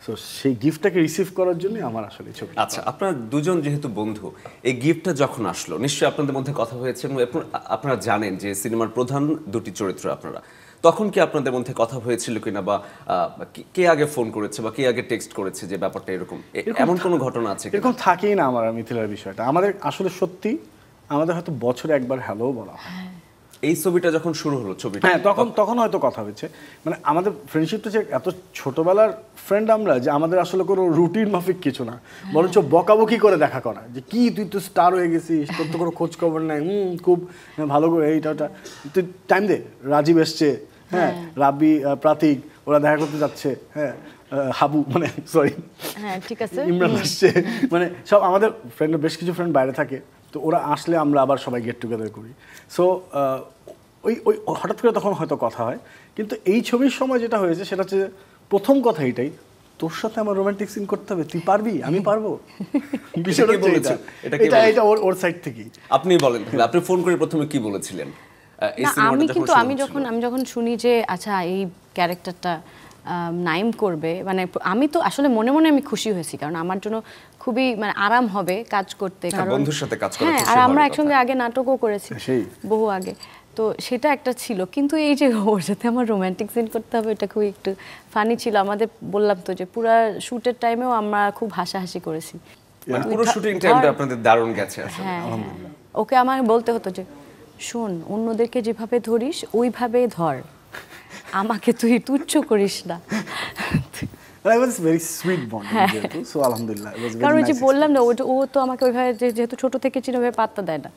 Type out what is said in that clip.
So সেই গিফটটাকে receive করার জন্যই আমার আসলে ছবি। আচ্ছা, আপনারা দুজন যেহেতু বন্ধু, এই গিফটটা যখন আসলো নিশ্চয়ই আপনাদের মধ্যে কথা হয়েছে এবং আপনারা জানেন যে সিনেমার প্রধান দুটি চরিত্র আপনারা, তখন কি আপনাদের মধ্যে কথা হয়েছিল কিনা, বা কে আগে ফোন করেছে বা কে আগে টেক্সট করেছে যে ব্যাপারটা এরকম, এমন কোনো ঘটনা আছে? এরকম থাকেই না আমার আর মিথিলার বিষয়টা। আমাদের আসলে সত্যি আমাদের হয়তো বছরে একবার হ্যালো বলা হয়। এই ছবিটা যখন শুরু হলো, ছবিটা হ্যাঁ, তখন হয়তো কথা হয়েছে। মানে আমাদের ফ্রেন্ডশিপটা যে এত ছোটবেলার ফ্রেন্ড আমরা, যে আমাদের আসলে কোনো রুটিন মাফিক কিছু না, বরঞ্চ বকাবকি করে দেখা করা, যে কি তুই তো স্টার হয়ে গেছিস, তোর তো কোনো খোঁজ খবর নাই, খুব ভালো করে এইটা ওটা, তুই টাইম দে, রাজীব এসছে, হ্যাঁ, রাব্বি, প্রাতিক ওরা দেখা করতে যাচ্ছে, হ্যাঁ, হাবু মানে সরি, হ্যাঁ ঠিক আছে, ইমরান আসছে, মানে সব আমাদের ফ্রেন্ড, বেশ কিছু ফ্রেন্ড বাইরে থাকে, তো ওরা আসলে আমরা আবার সবাই গেট টুগেদার করি। সো ওই ওই হঠাৎ করে তখন হয়তো কথা হয়। কিন্তু এই ছবির সময় যেটা হয়েছে সেটা হচ্ছে প্রথম কথা এইটাই, তোর সাথে আমার রোমান্টিক সিন করতে হবে, তুই পারবি, আমি পারবো। বিষয়টা হচ্ছে এটা ওর সাইড থেকেই। আপনি বলেন, আপনি ফোন করে প্রথমে কি বলেছিলেন? আমি যখন শুনি যে আচ্ছা এই ক্যারেক্টারটা নাইম করবে, মানে আমি তো আসলে মনে মনে আমি খুশি হয়েছি, কারণ আমার জন্য খুবই মানে আরাম হবে কাজ করতে, কারণ বন্ধুর সাথে কাজ করা, হ্যাঁ, আর আমরা একসঙ্গে আগে নাটকও করেছি বহু আগে, তো সেটা একটা ছিল। কিন্তু এই যে ওর সাথে আমার রোমান্টিক সিন করতে হবে, এটা খুবই একটু ফানি ছিল। আমাদের বললাম তো যে পুরো শুটের টাইমেও আমরা খুব হাসাহাসি করেছি, পুরো শুটিং টাইমটা আপনাদের দারুণ গেছে আসলে। হ্যাঁ, ওকে আমাকে বলতে হতো যে শোন, অন্যদেরকে যেভাবে ধরিস ওইভাবে ধর, আমাকে তুই তুচ্ছ করিস না। It was very sweet bonding, so alhamdulillah it was very nice. কারণ যে বললাম না, ও তো আমাকে ওইভাবে যেহেতু ছোট থেকে চিনে, ওইভাবে পাত্তা দেয় না।